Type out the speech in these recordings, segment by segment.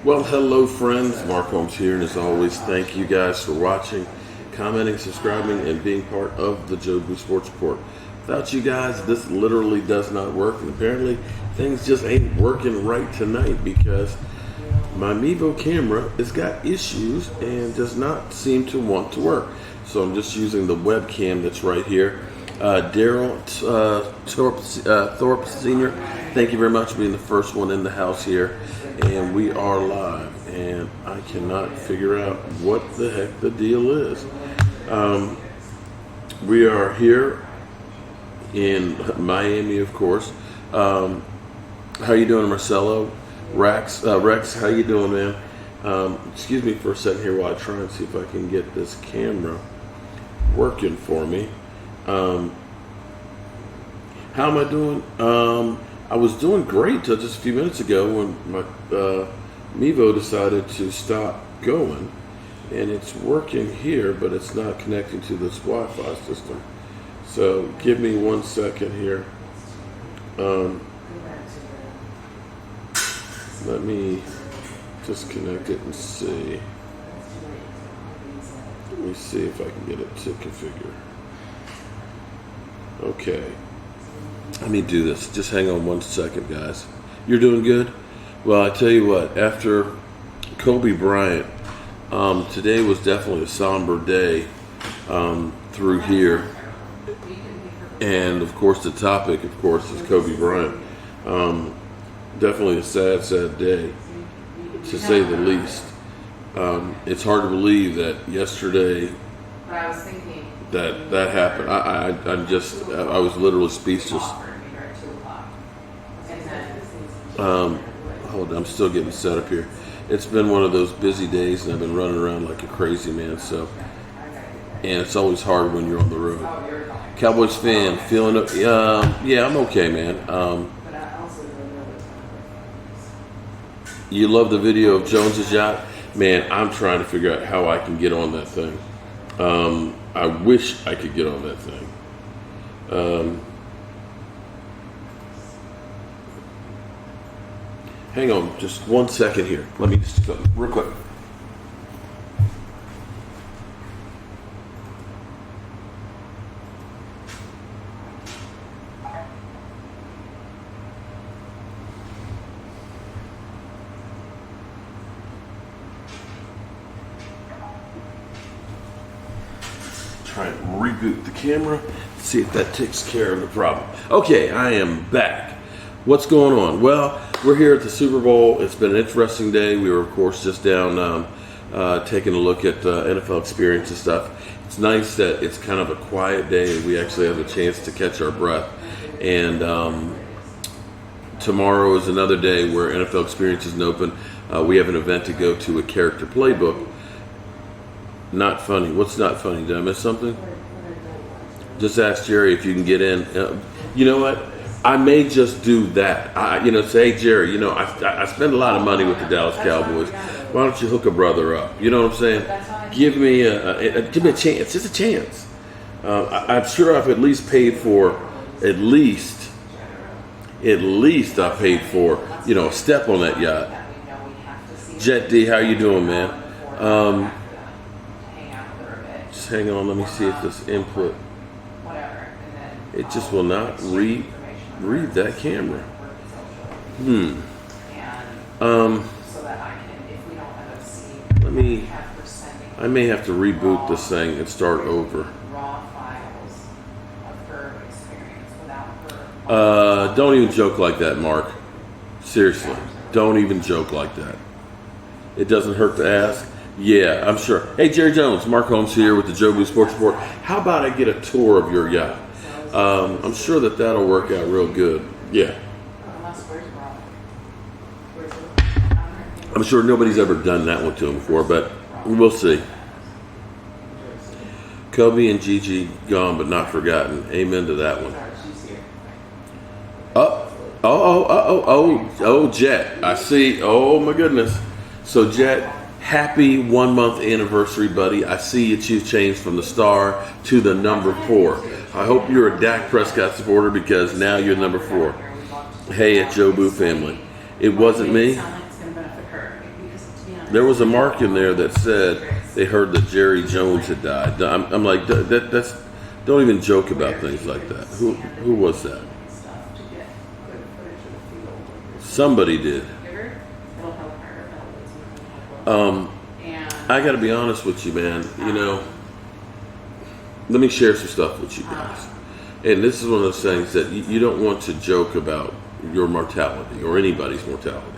Well, hello friends, Mark Holmes here, and as always, thank you guys for watching, commenting, subscribing, and being part of the Joe Boo Sports Report. Without you guys, this literally does not work, and apparently things just ain't working right tonight because my Mevo camera has got issues and does not seem to want to work. So I'm just using the webcam that's right here. Daryl Thorpe Sr., thank you very much for being the first one in the house here. And we are live, and I cannot figure out what the heck the deal is. We are here in Miami, of course. How you doing, Marcelo? Rex, how you doing, man? Excuse me for a second here while I try and see if I can get this camera working for me. How am I doing? I was doing great till just a few minutes ago when my Mevo decided to stop going, and it's working here, but it's not connecting to this Wi-Fi system. So give me 1 second here. Let me disconnect it and see. Let me see if I can get it to configure. Okay. Let me do this. Just hang on 1 second, guys. You're doing good? Well, I tell you what, after Kobe Bryant, today was definitely a somber day through here. And, of course, the topic, of course, is Kobe Bryant. Definitely a sad, sad day, to say the least. It's hard to believe that yesterday that happened. I was literally speechless. Hold on, I'm still getting set up here. It's been one of those busy days, and I've been running around like a crazy man. And it's always hard when you're on the road. Cowboys fan, feeling it? Yeah, I'm okay, man. You love the video of Jones's yacht? Man, I'm trying to figure out how I can get on that thing. I wish I could get on that thing. Hang on just 1 second here. Let me just go real quick. Try and reboot the camera, see if that takes care of the problem. Okay, I am back. What's going on? Well, we're here at the Super Bowl. It's been an interesting day. We were, of course, just down taking a look at NFL experience and stuff. It's nice that it's kind of a quiet day and we actually have a chance to catch our breath. And tomorrow is another day where NFL experience isn't open. We have an event to go to, a character playbook. Not funny. What's not funny? Did I miss something? Just ask Jerry if you can get in. You know what? I may just do that. Say, hey, Jerry, I spend a lot of money with the Dallas Cowboys. Why don't you hook a brother up? You know what I'm saying? Give me a chance. Just a chance. I'm sure I've at least paid for, at least I paid for, a step on that yacht. Jet D, how you doing, man? Just hang on, let me see if this input, it just will not read that camera. I may have to reboot this thing and start over. Don't even joke like that, Mark. Seriously, don't even joke like that. It doesn't hurt to ask. Yeah, I'm sure. Hey, Jerry Jones, Mark Holmes here with the Joe Boo Sports Report. How about I get a tour of your yacht? I'm sure that'll work out real good. Yeah. I'm sure nobody's ever done that one to him before, but we'll see. Kobe and Gigi gone but not forgotten. Amen to that one. Oh, Jet. I see. Oh, my goodness. So, Jet, happy 1 month anniversary, buddy. I see you changed from the star to the number 4. I hope you're a Dak Prescott supporter because now you're number 4. Hey, at Joe Boo family. It wasn't me. Sound like it's going to benefit her because, to be honest, There was a mark in there that said they heard that Jerry Jones had died. I'm like, that's don't even joke about things like that. Who was that? stuff to get good footage of the field. Somebody did. It'll help her. That'll help. And I got to be honest with you, man. You know, let me share some stuff with you guys. And this is one of those things that you don't want to joke about your mortality or anybody's mortality.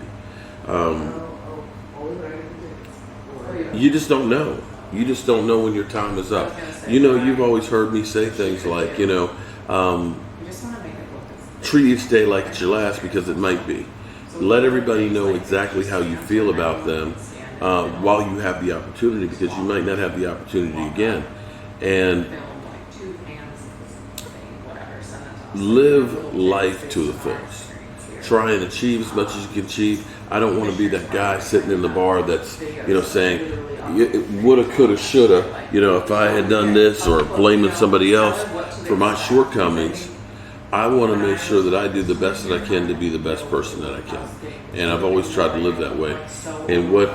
You just don't know. You just don't know when your time is up. You know, you've always heard me say things like, you know, you just want to make it look as treat each day like it's your last because it might be. Let everybody know exactly how you feel about them while you have the opportunity, because you might not have the opportunity again. And live life to the fullest. Try and achieve as much as you can achieve. I don't want to be that guy sitting in the bar that's, you know, saying, woulda, coulda, shoulda, you know, if I had done this, or blaming somebody else for my shortcomings. I want to make sure that I do the best that I can to be the best person that I can. And I've always tried to live that way. And what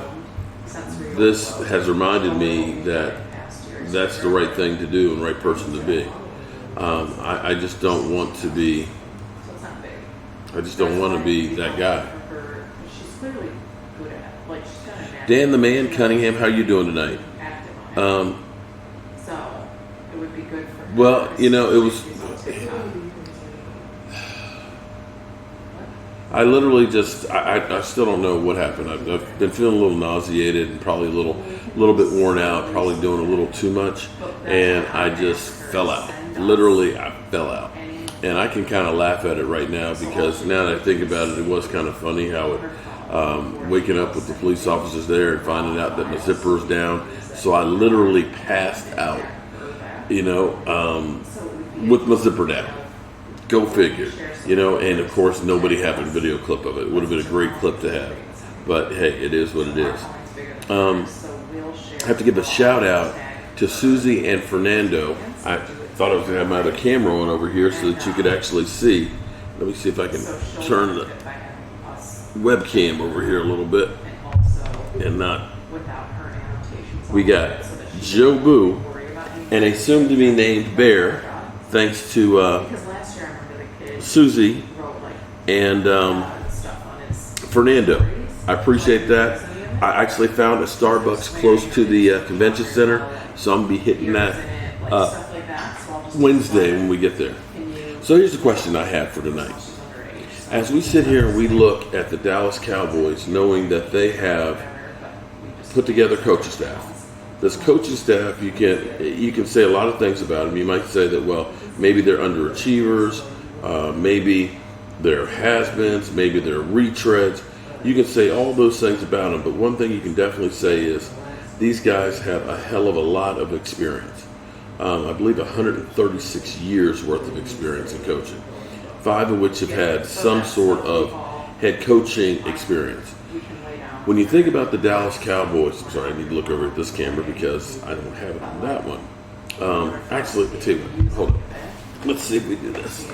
this has reminded me that that's the right thing to do and the right person to be. I just don't want to be, I just don't want to be that guy. Dan the Man Cunningham, how you doing tonight? So it would be good for her. Well, you know, it was, I literally just, I still don't know what happened. I've been feeling a little nauseated and probably a little bit worn out, probably doing a little too much, and I just fell out. Literally, I fell out. And I can kind of laugh at it right now, because now that I think about it, it was kind of funny how it, waking up with the police officers there and finding out that my zipper was down. So I literally passed out, you know, with my zipper down. Go figure, you know, and of course nobody having a video clip of it. It would have been a great clip to have, but hey, it is what it is. I have to give a shout out to Susie and Fernando. I thought I was going to have my other camera on over here so that you could actually see. Let me see if I can turn the webcam over here a little bit and not. We got Joe Boo and a soon-to-be named Bear, thanks to Susie and Fernando. I appreciate that. I actually found a Starbucks close to the convention center, so I'm going to be hitting that Wednesday when we get there. So here's the question I have for tonight. As we sit here and we look at the Dallas Cowboys, knowing that they have put together coaching staff. This coaching staff, you can say a lot of things about them. You might say that, well, maybe they're underachievers, maybe they're has-beens, maybe they're retreads. You can say all those things about them, but one thing you can definitely say is these guys have a hell of a lot of experience. I believe 136 years worth of experience in coaching, 5 of which have had some sort of head coaching experience. When you think about the Dallas Cowboys, I'm sorry, I need to look over at this camera because I don't have it on that one. Actually, I'll tell you what, hold on. Let's see if we do this.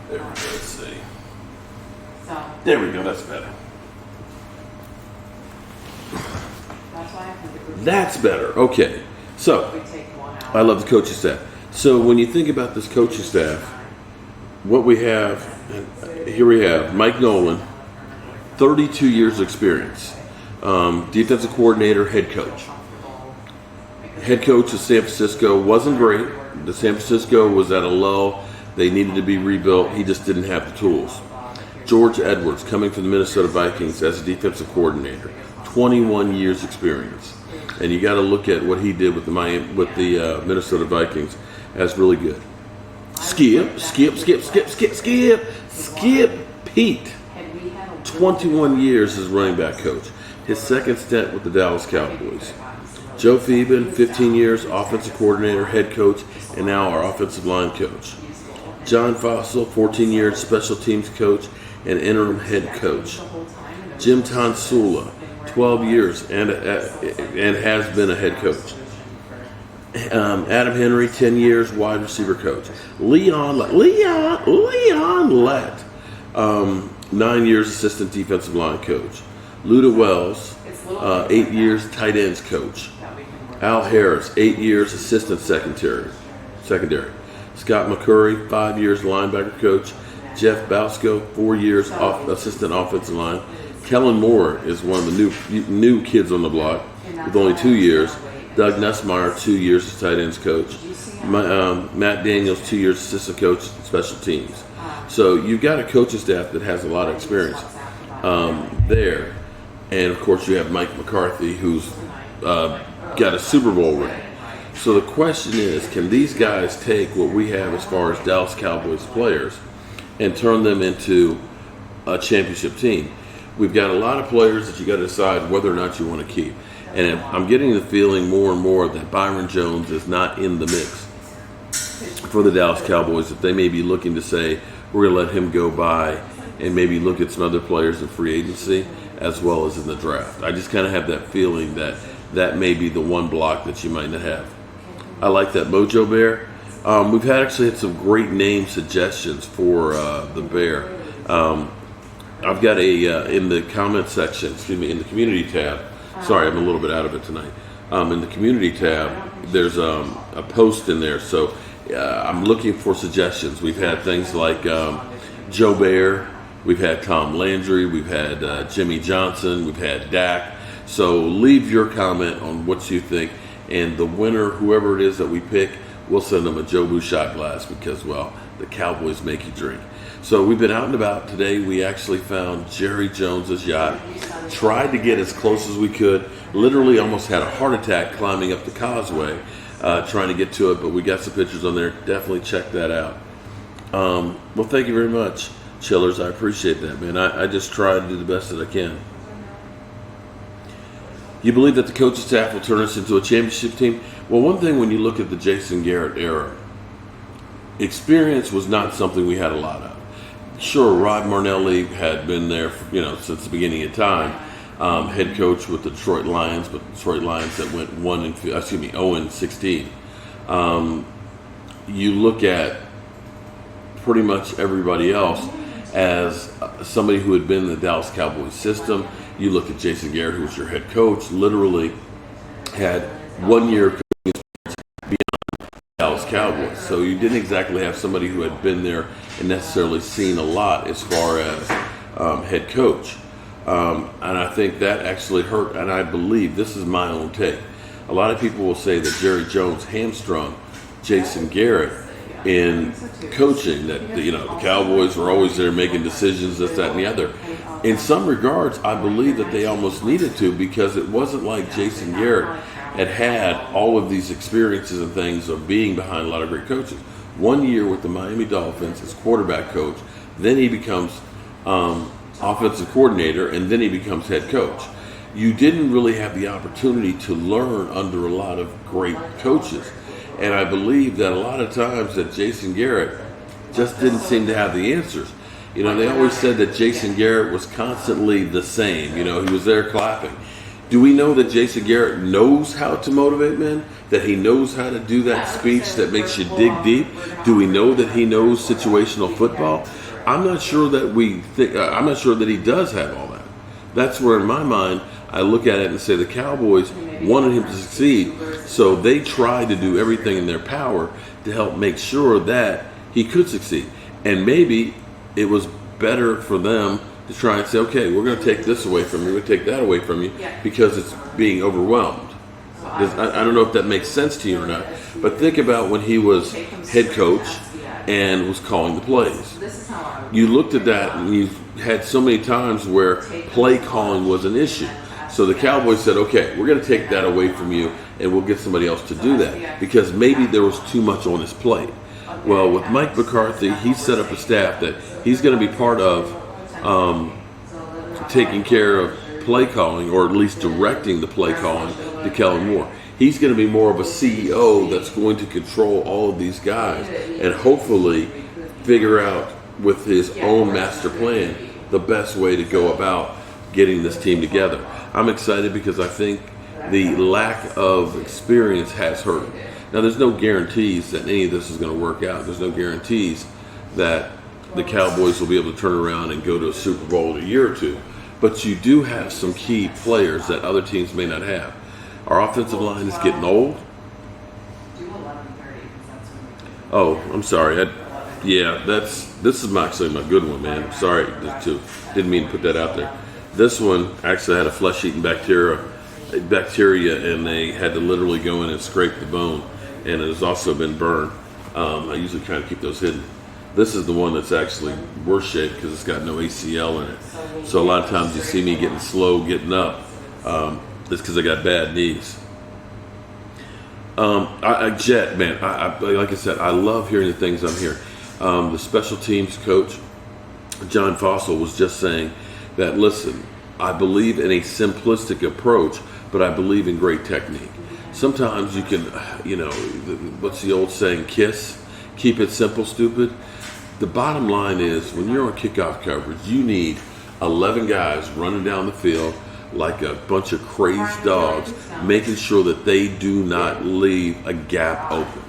There we go, let's see. There we go, that's better. That's better. Okay. So, I love the coaching staff. So, when you think about this coaching staff, what we have, here we have Mike Nolan, 32 years experience, defensive coordinator, head coach. Head coach of San Francisco wasn't great. The San Francisco was at a lull. They needed to be rebuilt. He just didn't have the tools. George Edwards, coming from the Minnesota Vikings as a defensive coordinator, 21 years experience. And you got to look at what he did with the Minnesota Vikings as really good. Skip Pete, 21 years as running back coach. His second stint with the Dallas Cowboys. Joe Phoeben, 15 years, offensive coordinator, head coach, and now our offensive line coach. John Fossil, 14 years, special teams coach and interim head coach. Jim Tonsula, 12 years and has been a head coach. Adam Henry, 10 years, wide receiver coach. Leon Lett, 9 years assistant defensive line coach. Luda Wells, 8 years tight ends coach. Al Harris, 8 years assistant secondary. Scott McCurry, 5 years linebacker coach. Jeff Bausko, 4 years assistant offensive line. Kellen Moore is one of the new kids on the block with only 2 years. Doug Nussmeier, 2 years as tight ends coach. Matt Daniels, 2 years assistant coach, special teams. So you've got a coaching staff that has a lot of experience there. And, of course, you have Mike McCarthy, who's got a Super Bowl ring. So the question is, can these guys take what we have as far as Dallas Cowboys players and turn them into a championship team? We've got a lot of players that you got to decide whether or not you want to keep. And I'm getting the feeling more and more that Byron Jones is not in the mix for the Dallas Cowboys, that they may be looking to say, we're going to let him go by and maybe look at some other players in free agency as well as in the draft. I just kind of have that feeling that that may be the one block that you might not have. I like that. Mojo Bear. We've actually had some great name suggestions for the Bear. I've got in the comment section, in the community tab. Sorry, I'm a little bit out of it tonight. In the community tab, there's a post in there. So I'm looking for suggestions. We've had things like Joe Bear. We've had Tom Landry. We've had Jimmy Johnson. We've had Dak. So leave your comment on what you think. And the winner, whoever it is that we pick, we'll send them a Jobu shot glass because, well, the Cowboys make you drink. So we've been out and about today. We actually found Jerry Jones's yacht. Tried to get as close as we could. Literally almost had a heart attack climbing up the causeway, trying to get to it. But we got some pictures on there. Definitely check that out. Well, thank you very much, Chillers. I appreciate that, man. I just try to do the best that I can. You believe that the coaching staff will turn us into a championship team? Well, one thing when you look at the Jason Garrett era, experience was not something we had a lot of. Sure, Rod Marnelli had been there, since the beginning of time, head coach with the Detroit Lions, but Detroit Lions that went 0-16. You look at pretty much everybody else as somebody who had been in the Dallas Cowboys system. You look at Jason Garrett, who was your head coach, literally had 1 year coaching experience beyond Dallas Cowboys. So you didn't exactly have somebody who had been there and necessarily seen a lot as far as head coach. And I think that actually hurt, and I believe, this is my own take, a lot of people will say that Jerry Jones hamstrung Jason Garrett in coaching, that the Cowboys were always there making decisions, this, that, and the other. In some regards, I believe that they almost needed to, because it wasn't like Jason Garrett had all of these experiences and things of being behind a lot of great coaches. 1 year with the Miami Dolphins as quarterback coach, then he becomes offensive coordinator, and then he becomes head coach. You didn't really have the opportunity to learn under a lot of great coaches. And I believe that a lot of times that Jason Garrett just didn't seem to have the answers. They always said that Jason Garrett was constantly the same. He was there clapping. Do we know that Jason Garrett knows how to motivate men? That he knows how to do that speech that makes you dig deep? Do we know that he knows situational football? I'm not sure that I'm not sure that he does have all that. That's where, in my mind, I look at it and say the Cowboys wanted him to succeed, so they tried to do everything in their power to help make sure that he could succeed. And maybe it was better for them to try and say, okay, we're going to take this away from you, we're going to take that away from you, because it's being overwhelmed. I don't know if that makes sense to you or not, but think about when he was head coach and was calling the plays. You looked at that and you had so many times where play calling was an issue. So the Cowboys said, okay, we're going to take that away from you and we'll get somebody else to do that, because maybe there was too much on his plate. Well, with Mike McCarthy, he set up a staff that he's going to be part of taking care of play calling, or at least directing the play calling, to Kellen Moore. He's going to be more of a CEO that's going to control all of these guys and hopefully figure out with his own master plan the best way to go about getting this team together. I'm excited because I think the lack of experience has hurt them. Now, there's no guarantees that any of this is going to work out. There's no guarantees that the Cowboys will be able to turn around and go to a Super Bowl in a year or two. But you do have some key players that other teams may not have. Our offensive line is getting old. Oh, I'm sorry. This is actually my good one, man. Sorry, didn't mean to put that out there. This one actually had a flesh-eating bacteria, and they had to literally go in and scrape the bone, and it has also been burned. I usually kind of keep those hidden. This is the one that's actually worse shape because it's got no ACL in it. So a lot of times you see me getting slow, getting up. It's because I got bad knees. Jet, man, like I said, I love hearing the things I'm hearing. The special teams coach, John Fossil, was just saying that, listen, I believe in a simplistic approach, but I believe in great technique. Sometimes you can, what's the old saying, keep it simple, stupid. The bottom line is when you're on kickoff coverage, you need 11 guys running down the field like a bunch of crazed dogs, making sure that they do not leave a gap open.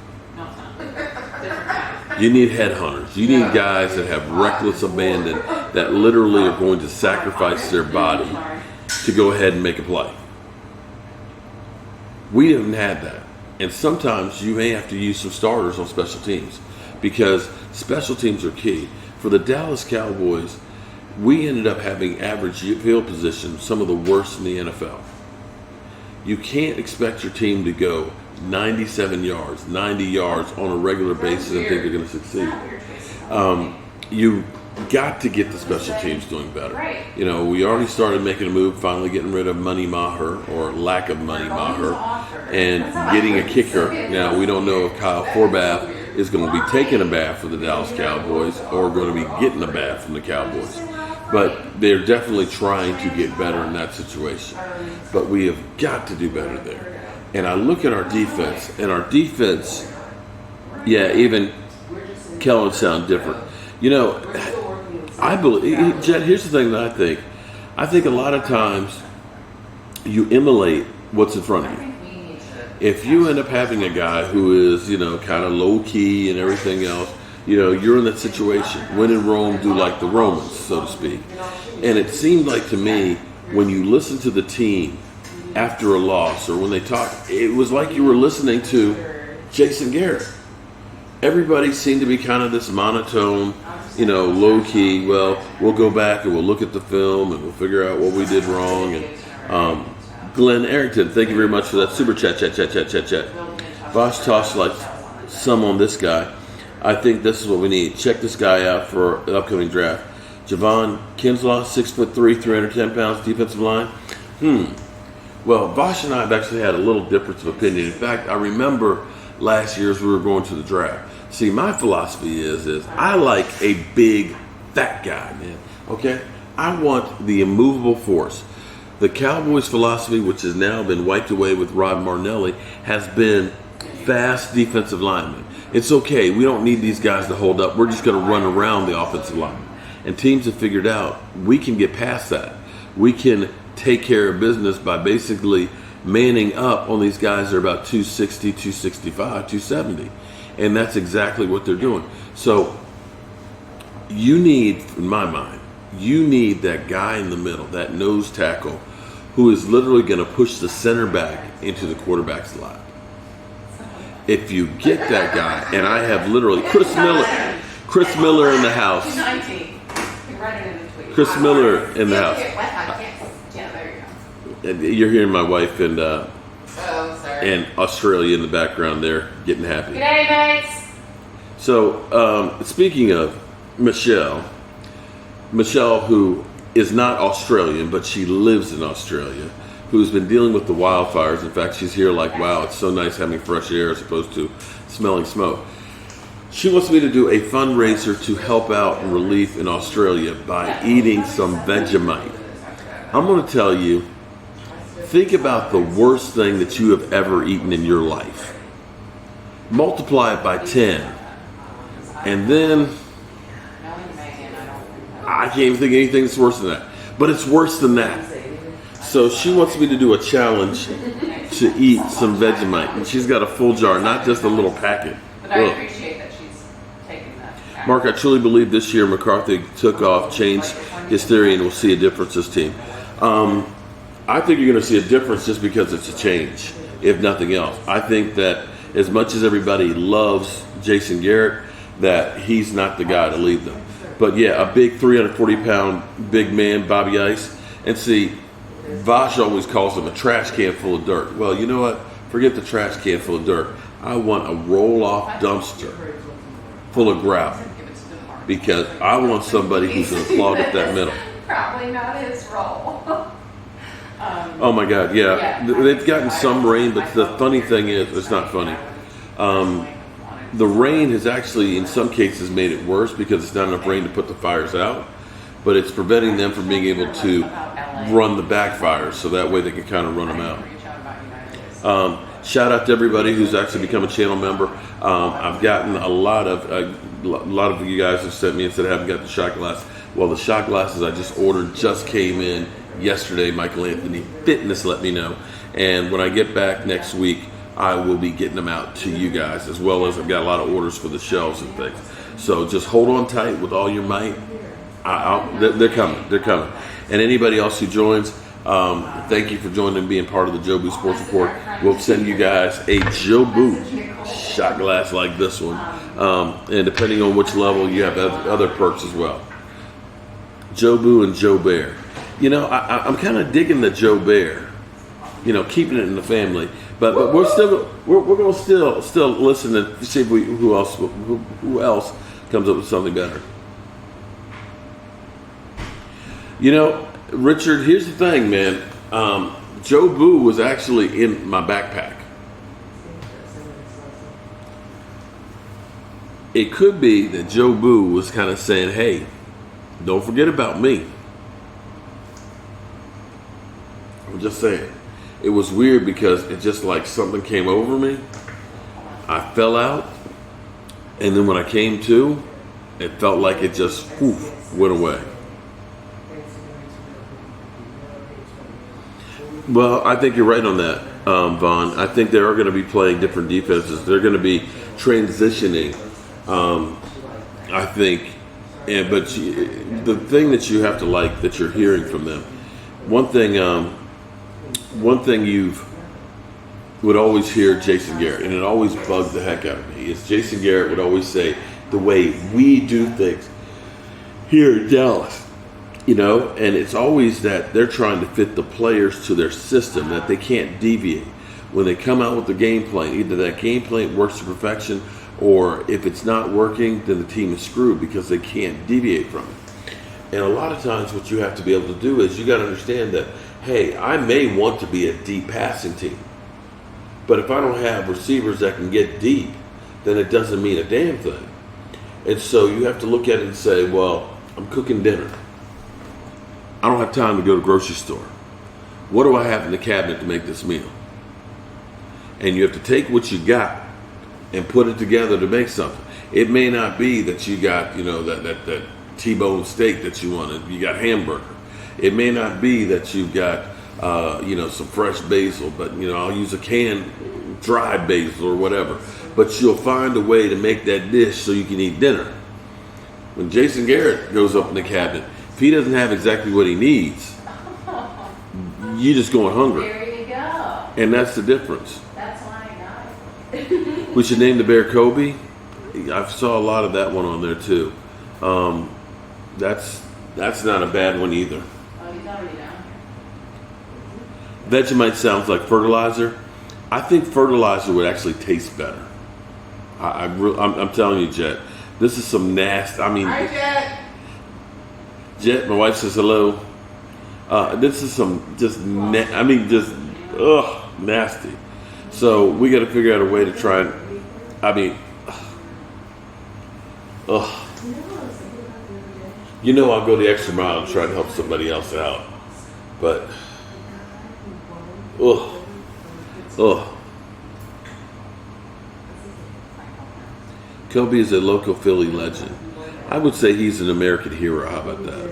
You need headhunters. You need guys that have reckless abandon, that literally are going to sacrifice their body to go ahead and make a play. We haven't had that. And sometimes you may have to use some starters on special teams because special teams are key. For the Dallas Cowboys, we ended up having average field position, some of the worst in the NFL. You can't expect your team to go 97 yards, 90 yards on a regular basis and think they're going to succeed. You got to get the special teams doing better. We already started making a move, finally getting rid of Money Maher, or lack of Money Maher, and getting a kicker. Now, we don't know if Kyle Forbath is going to be taking a bath for the Dallas Cowboys or going to be getting a bath from the Cowboys. But they're definitely trying to get better in that situation. But we have got to do better there. And I look at our defense, even Kellen sound different. I believe, Jet, here's the thing that I think. I think a lot of times you emulate what's in front of you. If you end up having a guy who is, kind of low key and everything else, you're in that situation. When in Rome, do like the Romans, so to speak. And it seemed like to me, when you listen to the team after a loss or when they talk, it was like you were listening to Jason Garrett. Everybody seemed to be kind of this monotone, low key. Well, we'll go back and we'll look at the film and we'll figure out what we did wrong. And Glenn Arrington, thank you very much for that super chat. Vosh tossed like some on this guy. I think this is what we need. Check this guy out for the upcoming draft. Javon Kinslaw, 6'3", 310 pounds, defensive line. Well, Vosh and I have actually had a little difference of opinion. In fact, I remember last year as we were going to the draft. See, my philosophy is I like a big, fat guy, man. Okay? I want the immovable force. The Cowboys' philosophy, which has now been wiped away with Rod Martinelli, has been fast defensive linemen. It's okay. We don't need these guys to hold up. We're just going to run around the offensive line. And teams have figured out we can get past that. We can take care of business by basically manning up on these guys that are about 260, 265, 270. And that's exactly what they're doing. So you need, in my mind, you need that guy in the middle, that nose tackle, who is literally going to push the center back into the quarterback's lap. If you get that guy, and I have literally Chris Miller in the house. He's 19. Chris Miller in the house. Yeah, there you go. You're hearing my wife and sorry. and Australia in the background there getting happy. G'day, mates. So speaking of Michelle, who is not Australian, but she lives in Australia, who's been dealing with the wildfires. In fact, she's here like, wow, it's so nice having fresh air as opposed to smelling smoke. She wants me to do a fundraiser to help out in relief in Australia by eating some Vegemite. I'm going to tell you, think about the worst thing that you have ever eaten in your life. Multiply it by 10. And then I can't even think of anything that's worse than that. But it's worse than that. So she wants me to do a challenge to eat some Vegemite. And she's got a full jar, not just a little packet. But I Ugh. appreciate that she's taking that. Mark, I truly believe this year McCarthy took off, changed his theory, and we'll see a difference this team. I think you're going to see a difference just because it's a change, if nothing else. I think that as much as everybody loves Jason Garrett, that he's not the guy to lead them. But yeah, a big 340-pound big man, Bobby Ice. And see, Vosh always calls him a trash can full of dirt. Well, you know what? Forget the trash can full of dirt. I want a roll-off dumpster full of gravel because I want somebody who's going to clog up that middle. Probably not his role. Oh my God, yeah. They've gotten some rain, but the funny thing is, it's not funny. The rain has actually, in some cases, made it worse because it's not enough rain to put the fires out, but it's preventing them from being able to run the backfires, so that way they can kind of run them out. Shout out to everybody who's actually become a channel member. I've gotten a lot of you guys have sent me and said I haven't got the shot glass. Well, the shot glasses I just ordered just came in yesterday. Michael Anthony Fitness let me know, and when I get back next week, I will be getting them out to you guys, as well as I've got a lot of orders for the shelves and things. So just hold on tight with all your might. They're coming. They're coming. And anybody else who joins, thank you for joining and being part of the Joe Boo Sports Report. We'll send you guys a Joe Boo shot glass like this one. And depending on which level, you have other perks as well. Joe Boo and Joe Bear. You know, I'm kind of digging the Joe Bear. You know, keeping it in the family. But we're going to still listen and see if who else comes up with something better. You know, Richard, here's the thing, man. Joe Boo was actually in my backpack. It could be that Joe Boo was kind of saying, hey, don't forget about me. I'm just saying. It was weird because it just like something came over me. I fell out. And then when I came to, it felt like it just went away. Well, I think you're right on that, Vaughn. I think they are going to be playing different defenses. They're going to be transitioning, I think. But the thing that you have to like that you're hearing from them, one thing you would always hear Jason Garrett, and it always bugged the heck out of me, is Jason Garrett would always say, the way we do things here in Dallas. You know, and it's always that they're trying to fit the players to their system, that they can't deviate. When they come out with the game plan, either that game plan works to perfection, or if it's not working, then the team is screwed because they can't deviate from it. And a lot of times what you have to be able to do is you got to understand that, hey, I may want to be a deep passing team, but if I don't have receivers that can get deep, then it doesn't mean a damn thing. And so you have to look at it and say, well, I'm cooking dinner. I don't have time to go to the grocery store. What do I have in the cabinet to make this meal? And you have to take what you got and put it together to make something. It may not be that you got, you know, that T-bone steak that you wanted. You got hamburger. It may not be that you've got, you know, some fresh basil, but, you know, I'll use a canned dry basil or whatever. But you'll find a way to make that dish so you can eat dinner. When Jason Garrett goes up in the cabinet, if he doesn't have exactly what he needs, you're just going hungry. There you go. And that's the difference. That's why I got it. We should name the bear Kobe. I saw a lot of that one on there too. That's not a bad one either. Oh, he's already down here. Vegemite sounds like fertilizer. I think fertilizer would actually taste better. I'm telling you, Jet. This is some nasty. I mean, Hi, Jet. Jet, my wife says hello. This is some just nasty. So we got to figure out a way to try and, you know, I'll go the extra mile to try and help somebody else out, but Kobe is a local Philly legend. I would say he's an American hero. How about that?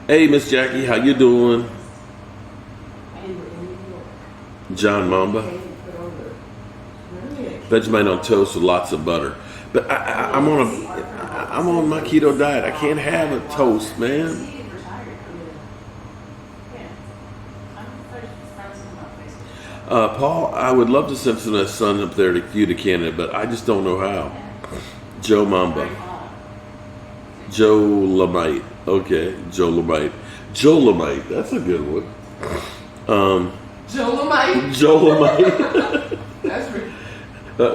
Hey, Miss Jackie, how you doing? John Mamba. Vegemite on toast with lots of butter. But I'm on my keto diet. I can't have a toast, man. Paul, I would love to send some of that son up there to you to Canada, but I just don't know how. Joe Mamba. Joe Lamite. Okay, Joe Lamite. Joe Lamite. That's a good one. Joe Lamite? Joe Lamite. That's for,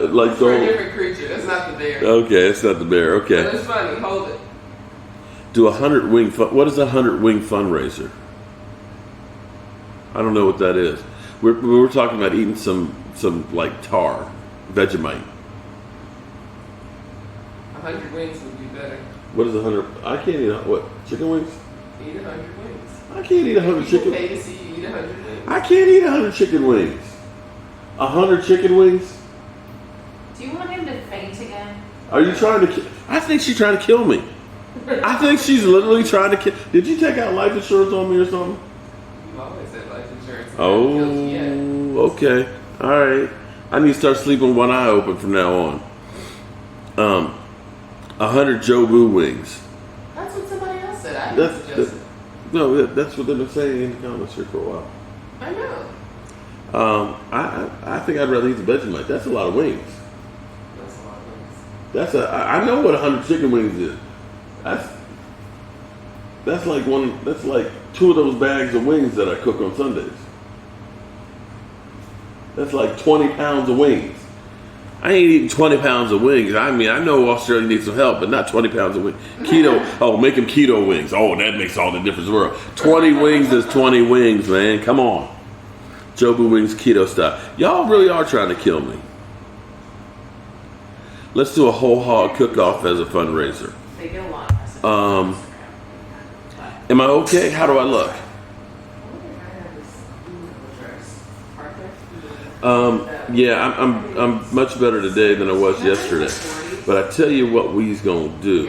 like for a different creature. That's not the bear. Okay, it's not the bear. Okay. But it's funny. Hold it. Do 100 wing what is a 100 wing fundraiser? I don't know what that is. We were talking about eating some like tar, Vegemite. 100 wings would be better. What is 100? I can't eat what? Chicken wings? Eat 100 wings. I can't eat 100 chicken. Pay to see you eat 100 wings. I can't eat 100 chicken wings. 100 chicken wings? Do you want him to faint again? Are you trying to? I think she's trying to kill me. I think she's literally trying to kill. Did you take out life insurance on me or something? You always said life insurance. Oh, okay. All right. I need to start sleeping with one eye open from now on. 100 Jobu wings. That's what somebody else said. I didn't suggest it. No, that's what they've been saying in the comments here for a while. I know. I think I'd rather eat the Vegemite. That's a lot of wings. That's a lot of wings. I know what 100 chicken wings is. That's like two of those bags of wings that I cook on Sundays. That's like 20 pounds of wings. I ain't eating 20 pounds of wings. I mean, I know Australia needs some help, but not 20 pounds of wings. Keto, make them keto wings. Oh, that makes all the difference in the world. 20 wings is 20 wings, man. Come on. Jobu wings, keto style. Y'all really are trying to kill me. Let's do a whole hog cook-off as a fundraiser. They get a lot of messages on Instagram. Am I okay? How do I look? Yeah, I'm much better today than I was yesterday. But I tell you what we's gonna do.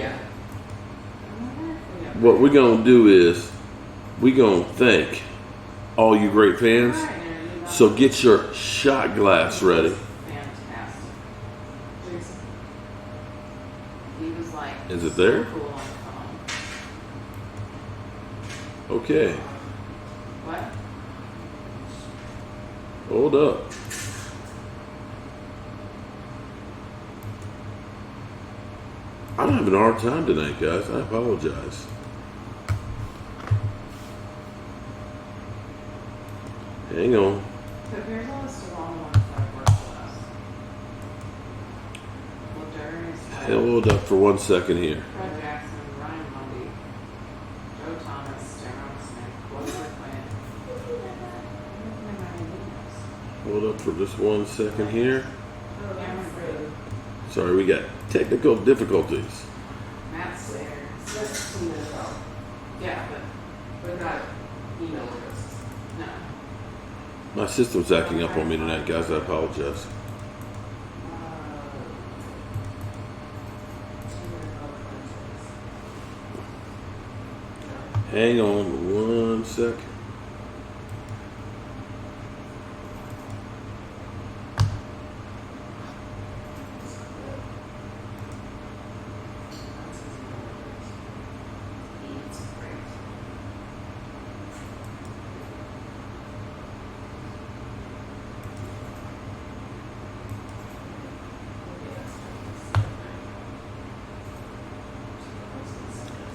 What we're gonna do is we're gonna thank all you great fans. So get your shot glass ready. Fantastic. He was like, Is it there? so cool on the phone. Okay. What? Hold up. I'm having a hard time tonight, guys. I apologize. Hang on. So here's a list of all the ones that worked for us. Hold up for 1 second here. Fred Jackson, Ryan Mundy, Joe Thomas, Darren Smith, Glover Quinn. Hold up for just 1 second here. Cameron Brady, Sorry, we got technical difficulties. Matt Slater. That's 2 minutes ago. Yeah, but not email addresses. No. My system's acting up on me tonight, guys. I apologize. Hang on 1 sec.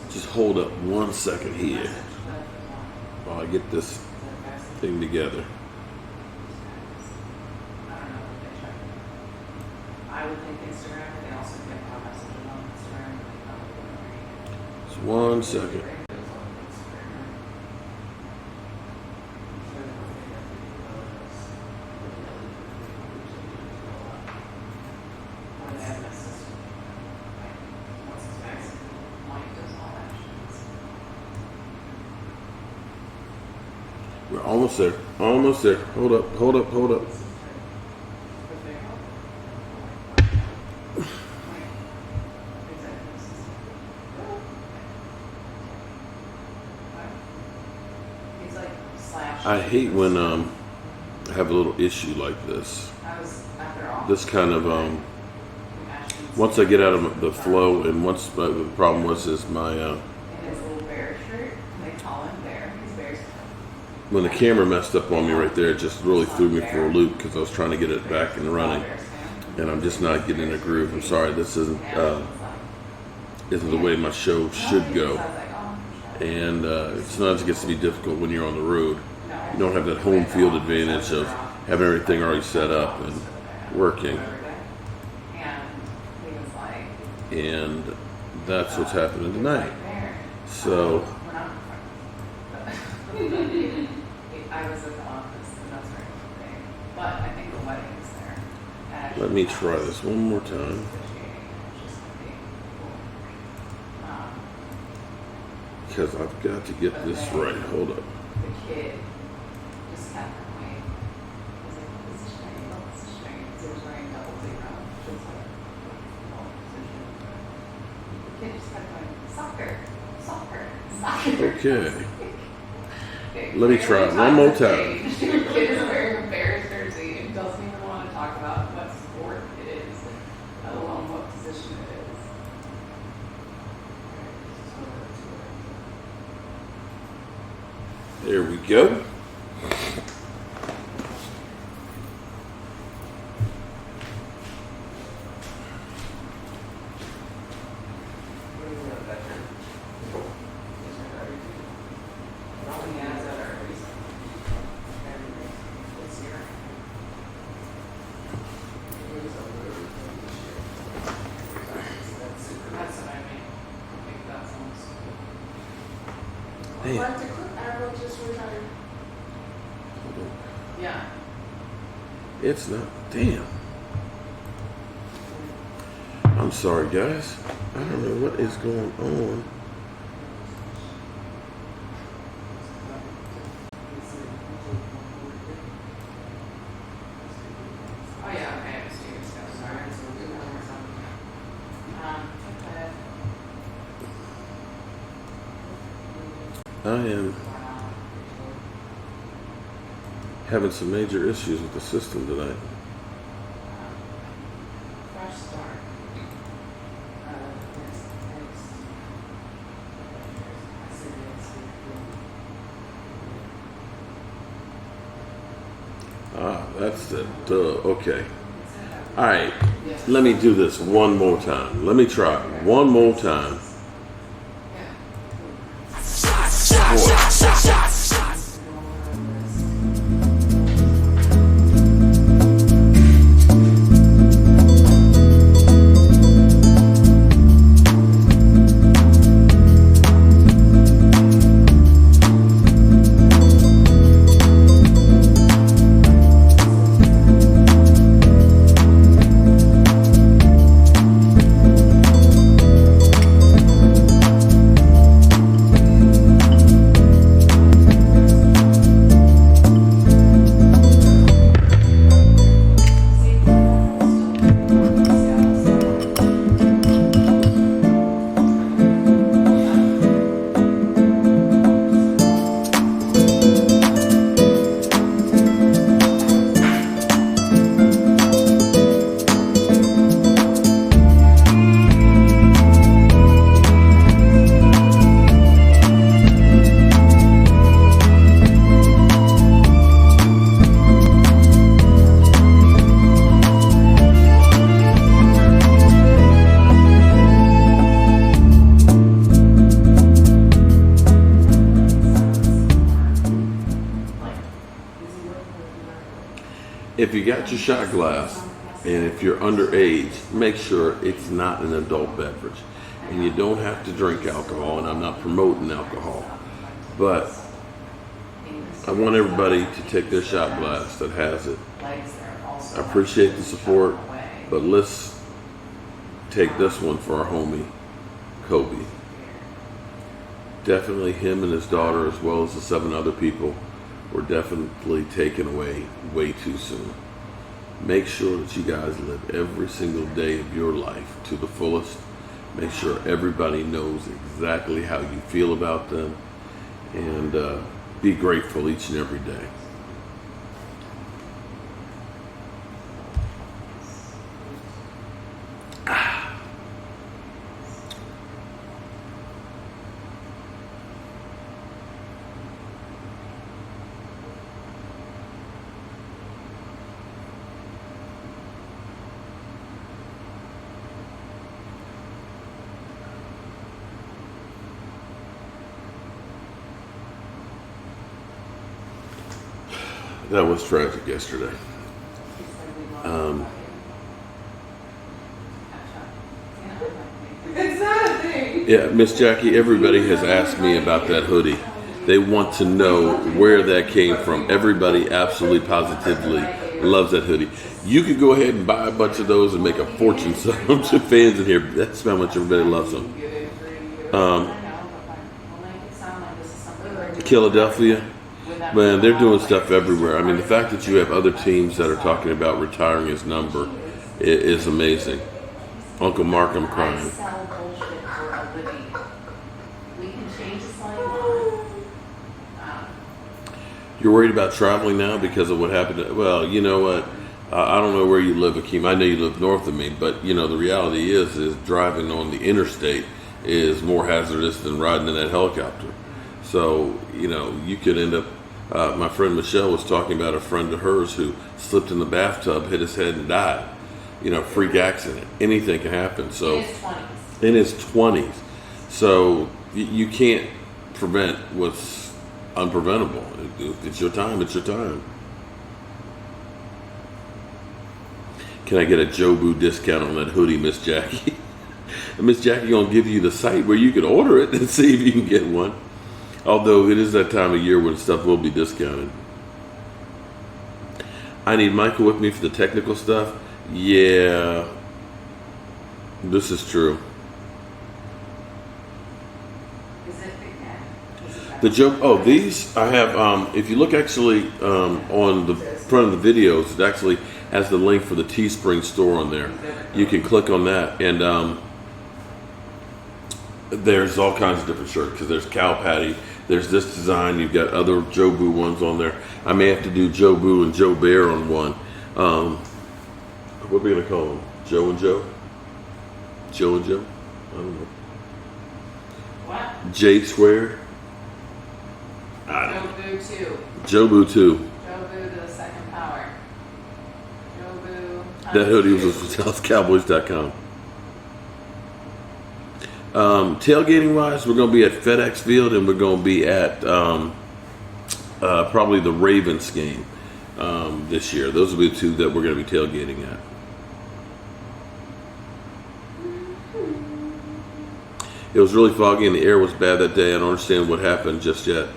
Just hold up 1 second here while I get this thing together. I would think Instagram, but they also get our messages on Instagram. Just 1 second. We're almost there. Almost there. Hold up. Hold up. Hold up. like slash. I hate when I have a little issue like this. I was after all. This kind of once I get out of the flow, and once the problem was is my In his little bear shirt, they call him Bear. He's Bear's. when the camera messed up on me right there, it just really threw me for a loop because I was trying to get it back and running, and I'm just not getting in a groove. I'm sorry, this isn't the way my show should go, and sometimes it gets to be difficult when you're on the road. You don't have that home field advantage of having everything already set up and working, and that's what's happening tonight. So I was at the office, and that's where I came. But I think the wedding is there. let me try this one more time. Because I've got to get this right. Hold up. The kid just kept going. I was like, this is strange. Oh, this is strange. He was wearing double zero. Just like, oh, position. The kid just kept going, soccer, soccer, soccer. Okay. Let me try it one more time. The kid is wearing a Bears jersey and doesn't even want to talk about what sport it is, let alone what position it is. There we go. That's what I mean. I think that sounds. Damn. Like the clip arrow just retired. Yeah. It's not. Damn. I'm sorry, guys. I don't know what is going on. Oh yeah, okay, it was 2 years ago, sorry. Okay. I am having some major issues with the system tonight. Fresh start. That's the duh. Okay. All right. Let me do this one more time. Let me try it one more time. If you got your shot glass, and if you're underage, make sure it's not an adult beverage. And you don't have to drink alcohol, and I'm not promoting alcohol. But I want everybody to take their shot glass that has it. I appreciate the support, but let's take this one for our homie, Kobe. Definitely him and his daughter, as well as the 7 other people, were definitely taken away way too soon. Make sure that you guys live every single day of your life to the fullest. Make sure everybody knows exactly how you feel about them. And be grateful each and every day. That was tragic yesterday. It's not a thing. Yeah, Miss Jackie, everybody has asked me about that hoodie. They want to know where that came from. Everybody absolutely positively loves that hoodie. You could go ahead and buy a bunch of those and make a fortune. Some fans in here, that's how much everybody loves them. Philadelphia, man, they're doing stuff everywhere. I mean, the fact that you have other teams that are talking about retiring his number is amazing. Uncle Mark, I'm crying. Sell bullshit for a living. We can change this all you want. You're worried about traveling now because of what happened? Well, you know what? I don't know where you live, Akeem. I know you live north of me, but you know the reality is driving on the interstate is more hazardous than riding in that helicopter. So you know you could end up. My friend Michelle was talking about a friend of hers who slipped in the bathtub, hit his head, and died. You know, freak accident. Anything can happen. So In his 20s. in his 20s. So you can't prevent what's unpreventable. If it's your time, it's your time. Can I get a Jobu discount on that hoodie, Miss Jackie? And Miss Jackie gonna give you the site where you can order it and see if you can get one. Although it is that time of year when stuff will be discounted. I need Michael with me for the technical stuff. Yeah, this is true. Is it big man? The joke. Oh, these I have. If you look actually on the front of the videos, it actually has the link for the Teespring store on there. You can click on that, and there's all kinds of different shirts. Because there's Cow Patty. There's this design. You've got other Jobu ones on there. I may have to do Jobu and Joe Bear on one. What are we gonna call them? Joe and Joe? Joe and Joe? I don't know. What? J squared? I don't know. Jobu 2. Jobu 2. Jobu to the second power. Jobu. That hoodie was with Cowboys.com. Tailgating wise, we're going to be at FedEx Field and we're going to be at probably the Ravens game this year. Those will be the two that we're going to be tailgating at. It was really foggy and the air was bad that day. I don't understand what happened just yet.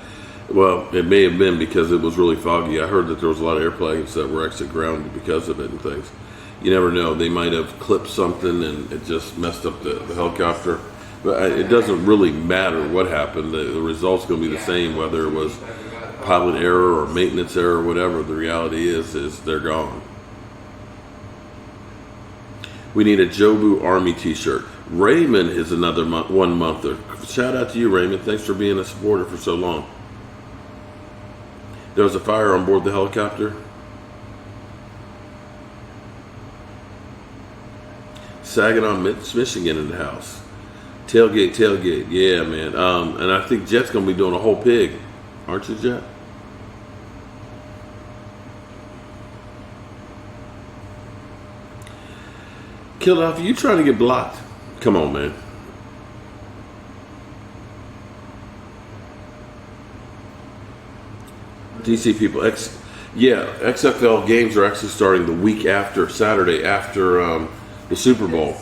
Well, it may have been because it was really foggy. I heard that there was a lot of airplanes that were actually grounded because of it and things. You never know. They might have clipped something and it just messed up the helicopter. But it doesn't really matter what happened. The result's going to be the same, whether it was pilot error or maintenance error or whatever. The reality is they're gone. We need a Jobu Army t-shirt. Raymond is another 1 monther. Shout out to you, Raymond. Thanks for being a supporter for so long. There was a fire on board the helicopter. Saginaw, Michigan in the house. Tailgate. Yeah, man. And I think Jet's going to be doing a whole pig. Aren't you, Jet? Philadelphia, you trying to get blocked? Come on, man. DC people, XFL games are actually starting the week after, Saturday after the Super Bowl.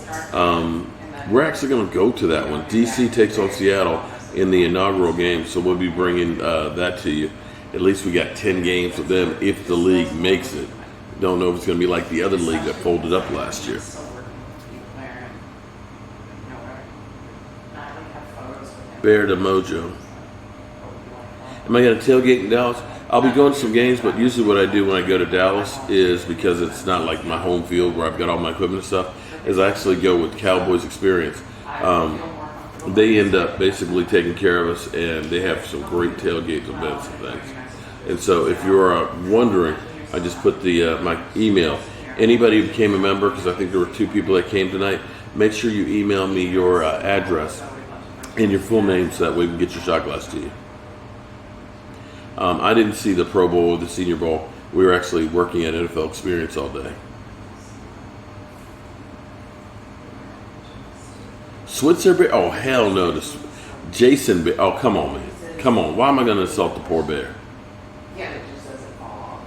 We're actually going to go to that one. DC takes on Seattle in the inaugural game, so we'll be bringing that to you. At least we got 10 games with them if the league makes it. Don't know if it's going to be like the other league that folded up last year. Bear to Mojo. Am I going to tailgate in Dallas? I'll be going to some games, but usually what I do when I go to Dallas is, because it's not like my home field where I've got all my equipment and stuff, is I actually go with Cowboys experience. they end up basically taking care of us, and they have some great tailgate events and things. And so, if you're wondering, I just put the my email. Anybody who became a member, because I think there were 2 people that came tonight, make sure you email me your address and your full name so that way we can get your shot glass to you. I didn't see the Pro Bowl or the Senior Bowl. We were actually working at NFL Experience all day. Switzer Bear? Oh, hell no. Jason Bear. Oh, come on, man. Come on. Why am I going to insult the poor bear? Yeah, it just doesn't fall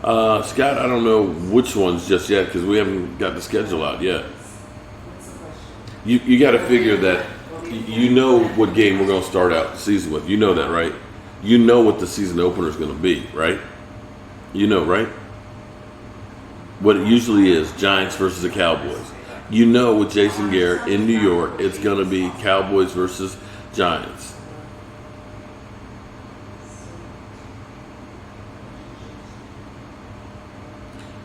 off. Scott, I don't know which ones just yet because we haven't got the schedule out yet. You got to figure that you know what game we're going to start out the season with. You know that, right? You know what the season opener is going to be, right? You know, right? What it usually is, Giants versus the Cowboys. You know with Jason Garrett in New York, it's going to be Cowboys versus Giants.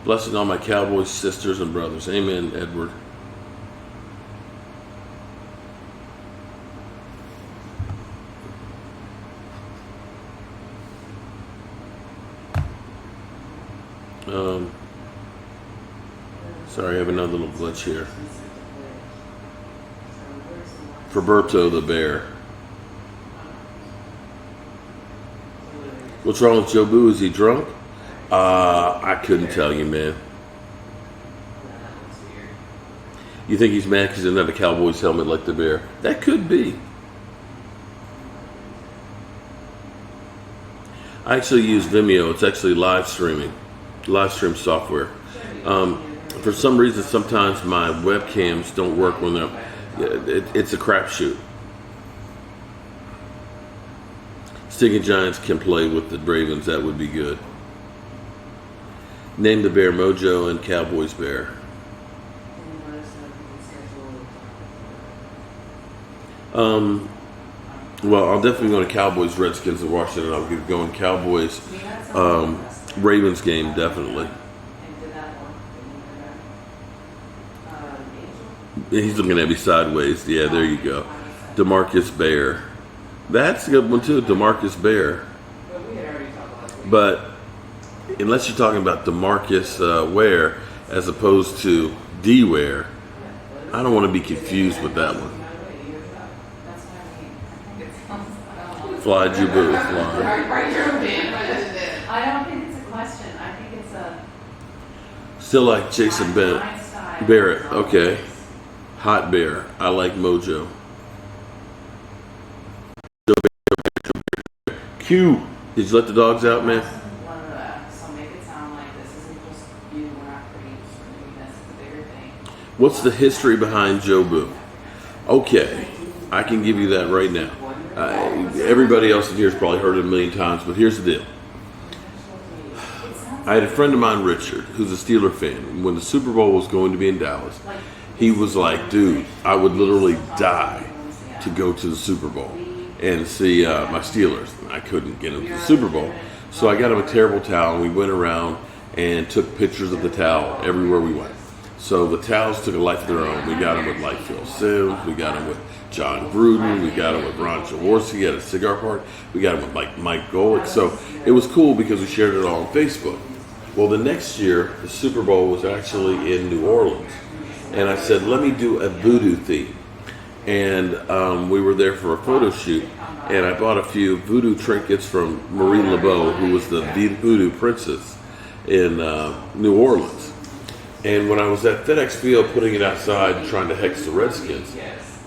Blessing all my Cowboys sisters and brothers. Amen, Edward. Sorry, I have another little glitch here. Roberto the Bear. What's wrong with Joe Boo? Is he drunk? I couldn't tell you, man. You think he's mad because he doesn't have a Cowboys helmet like the Bear? That could be. I actually use Vimeo. It's actually live stream software. For some reason, sometimes my webcams don't work when it's a crapshoot. Stinking Giants can play with the Ravens. That would be good. Name the Bear Mojo and Cowboys Bear. Well, I'll definitely go to Cowboys, Redskins, and Washington. I'll get going Cowboys, Ravens game, definitely. He's looking at me sideways. Yeah, there you go. DeMarcus Bear. That's a good one, too, DeMarcus Bear. But unless you're talking about DeMarcus Ware as opposed to D Ware, I don't want to be confused with that one. Fly, Jubu, fly. I don't think it's a question. I think it's a... Still like Jason Barrett. Okay. Hot Bear. I like Mojo. Q. Did you let the dogs out, man? So make it sound like this isn't just you, we're not creeps, we're doing this, it's a bigger thing. What's the history behind Joe Boo? Okay. I can give you that right now. Everybody else in here has probably heard it a million times, but here's the deal. I had a friend of mine, Richard, who's a Steeler fan. When the Super Bowl was going to be in Dallas, he was like, dude, I would literally die to go to the Super Bowl and see my Steelers. I couldn't get him to the Super Bowl. So I got him a terrible towel, and we went around and took pictures of the towel everywhere we went. So the towels took a life of their own. We got him with like Phil Simms. We got him with John Gruden. We got him with Ron Jaworski at a cigar party. We got him with Mike Golick. So it was cool because we shared it all on Facebook. Well, the next year, the Super Bowl was actually in New Orleans. And I said, let me do a voodoo theme. And we were there for a photo shoot. And I bought a few voodoo trinkets from Marie Laveau, who was the voodoo princess in New Orleans. And when I was at FedEx Field putting it outside trying to hex the Redskins,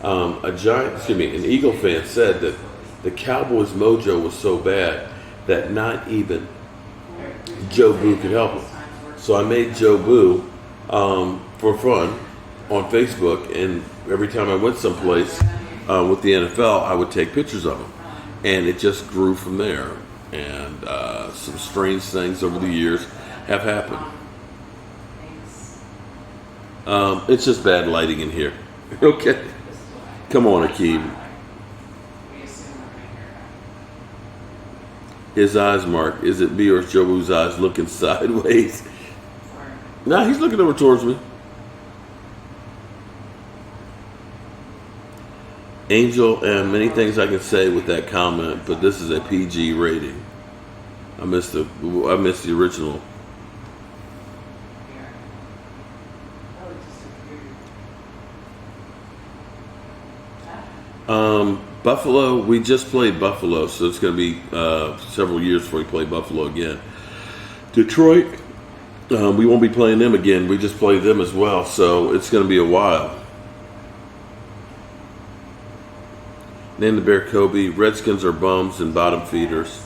an Eagle fan said that the Cowboys mojo was so bad that not even Joe Boo could help him. So I made Joe Boo for fun on Facebook, and every time I went someplace with the NFL, I would take pictures of him. And it just grew from there. And some strange things over the years have happened. It's just bad lighting in here. Okay. Come on, Akeem. His eyes, Mark. Is it me or is Joe Boo's eyes looking sideways? Nah, he's looking over towards me. Angel, and many things I can say with that comment, but this is a PG rating. I missed the original. Here. Oh, it just appeared. Buffalo, we just played Buffalo, so it's going to be several years before we play Buffalo again. Detroit, we won't be playing them again. We just played them as well, so it's going to be a while. Name the bear Kobe. Redskins are bums and bottom feeders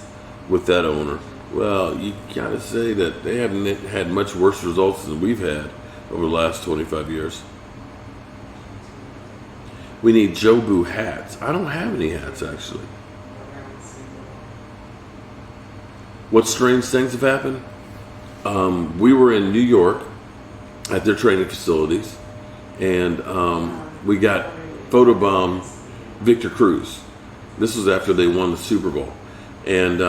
with that owner. Well, you gotta say that they haven't had much worse results than we've had over the last 25 years. We need Jobu hats. I don't have any hats, actually. What strange things have happened? We were in New York at their training facilities, and we got photobombed Victor Cruz. This was after they won the Super Bowl. And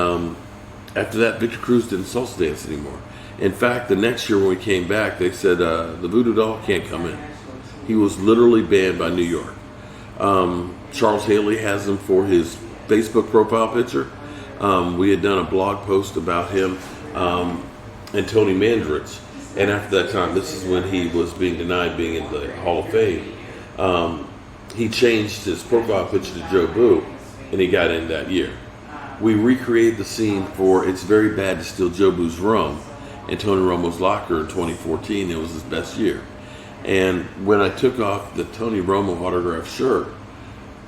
after that, Victor Cruz didn't salsa dance anymore. In fact, the next year when we came back, they said the voodoo doll can't come in. He was literally banned by New York. Charles Haley has him for his Facebook profile picture. We had done a blog post about him and Tony Mandarich. And after that time, this is when he was being denied being in the Hall of Fame. He changed his profile picture to Joe Boo, and he got in that year. We recreated the scene for It's Very Bad to Steal Joe Boo's Rum in Tony Romo's locker in 2014. It was his best year. And when I took off the Tony Romo autographed shirt,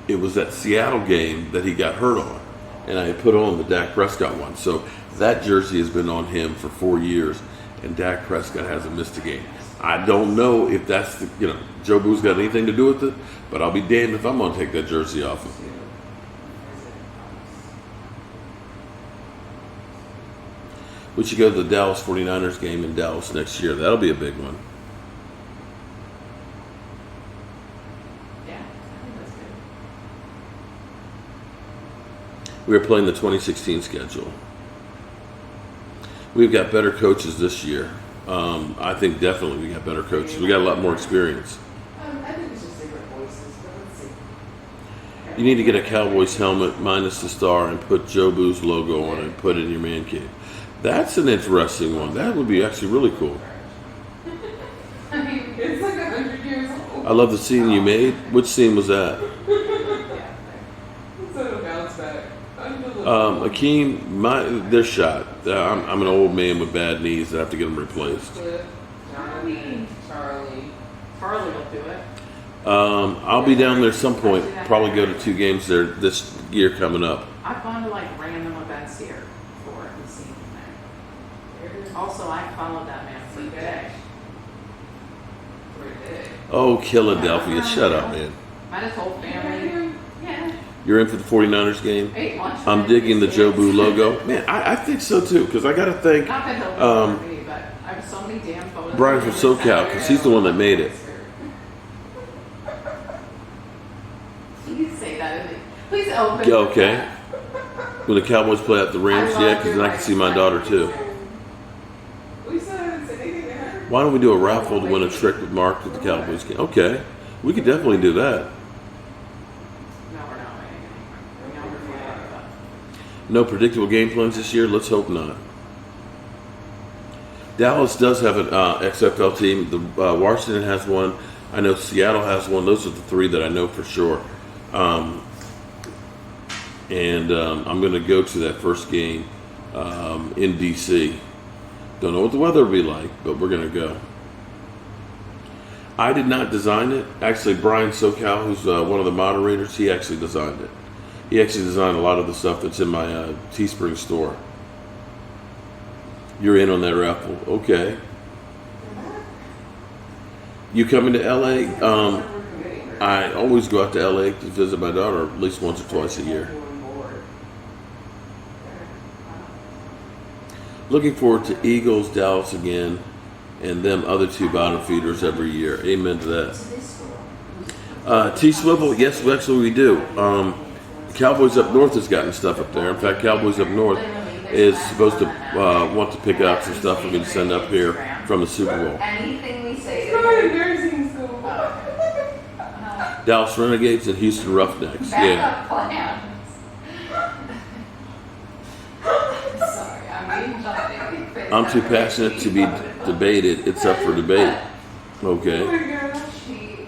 it was that Seattle game that he got hurt on. And I put on the Dak Prescott one. So that jersey has been on him for 4 years, and Dak Prescott hasn't missed a game. I don't know if that's Joe Boo's got anything to do with it, but I'll be damned if I'm going to take that jersey off him. We should go to the Dallas 49ers game in Dallas next year. That'll be a big one. Yeah, I think that's good. We are playing the 2016 schedule. We've got better coaches this year. I think definitely we got better coaches. We got a lot more experience. I think it's just different voices, but let's see. You need to get a Cowboys helmet minus the star and put Joe Boo's logo on it and put it in your man cave. That's an interesting one. That would be actually really cool. I mean, it's like 100 years old. I love the scene you made. Which scene was that? Yeah, so it'll bounce back. Akeem, they're shot. I'm an old man with bad knees that have to get them replaced. Charlie will do it. I'll be down there some point. Probably go to 2 games there this year coming up. I've gone to like random events here before and seen him there. Also, I followed that man for a day. Oh, Philadelphia. Shut up, man. Met his whole family. Yeah. You're in for the 49ers game? Ate lunch. I'm digging the Joe Boo logo. Man, I think so too, because I got to thank Not that he'll be for me, but I have so many damn photos. Brian from SoCal, because he's the one that made it. Please say that. Please open. Yeah, okay. When the Cowboys play at the Rams, yeah, because then I can see my daughter too. Why don't we do a raffle to win a trick with Mark at the Cowboys game? Okay, we could definitely do that. No, we're not winning anymore. No predictable game plans this year? Let's hope not. Dallas does have an XFL team. Washington has one. I know Seattle has one. Those are the 3 that I know for sure. I'm going to go to that first game in D.C. Don't know what the weather will be like, but we're going to go. I did not design it. Actually, Brian SoCal, who's one of the moderators, he actually designed it. He actually designed a lot of the stuff that's in my Teespring store. You're in on that raffle. Okay. You coming to L.A.? I always go out to L.A. to visit my daughter at least once or twice a year. Looking forward to Eagles, Dallas again, and them other 2 bottom feeders every year. Amen to that. T-Swivel, yes, actually we do. Cowboys Up North has gotten stuff up there. In fact, Cowboys Up North is supposed to want to pick out some stuff for me to send up here from the Super Bowl. Anything we say is embarrassing. Dallas Renegades and Houston Roughnecks. Yeah. Backup plans. Sorry, I'm being jumpy. I'm too passionate to be debated. It's up for debate. Oh Okay. my gosh, she.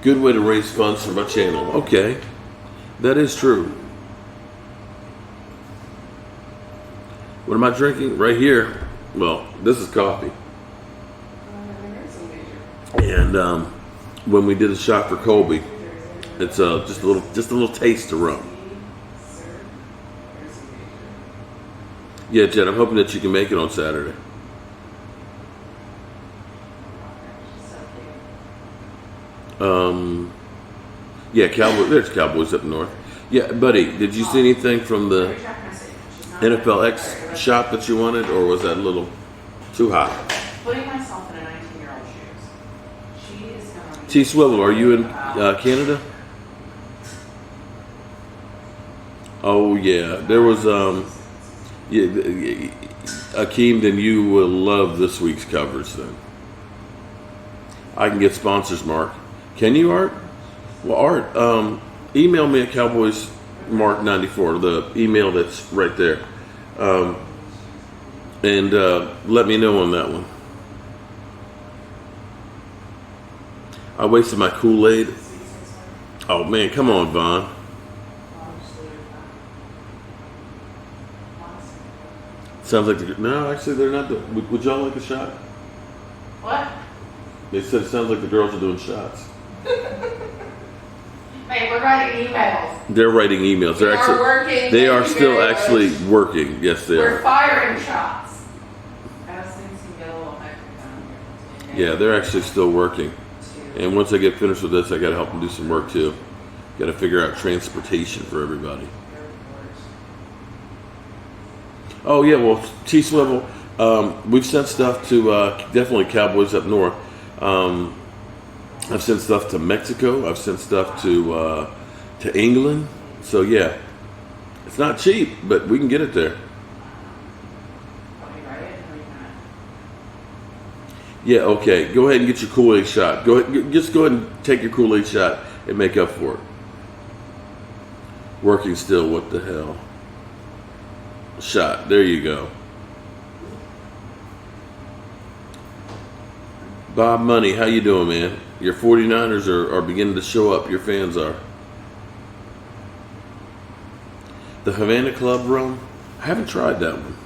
Good way to raise funds for my channel. Okay. That is true. What am I drinking? Right here. Well, this is coffee. And when we did a shot for Colby, it's just a little taste of rum. Yeah, Jen, I'm hoping that you can make it on Saturday. Yeah, there's Cowboys up north. Yeah, buddy, did you see anything from the NFL X shop that you wanted, or was that a little too hot? Putting myself in a 19-year-old shoes. She is going to. T. Swivel, are you in Canada? Oh yeah, there was yeah, Akeem. Then you will love this week's coverage. Then I can get sponsors, Mark. Can you, Art? Well, Art, email me at Cowboys Mark 94, the email that's right there, and let me know on that one. I wasted my Kool-Aid. Oh man, come on, Vaughn. Sounds like no, actually they're not. Would y'all like a shot? What? They said it sounds like the girls are doing shots. Hey, we're writing emails. They're writing emails. They're We are actually working. they Thank are you still very actually much. working. Yes, they We're are. firing shots. As things can get a little hectic down here. Yeah, they're actually still working. And once I get finished with this, I got to help them do some work too. Got to figure out transportation for everybody. Oh yeah, well, T Swivel, we've sent stuff to definitely Cowboys up north. I've sent stuff to Mexico. I've sent stuff to England. So yeah, it's not cheap, but we can get it there. Yeah, okay. Go ahead and get your Kool-Aid shot. Just go ahead and take your Kool-Aid shot and make up for it. Working still. What the hell? Shot. There you go. Bob Money, how you doing, man? Your 49ers are beginning to show up. Your fans are. The Havana Club rum? I haven't tried that one.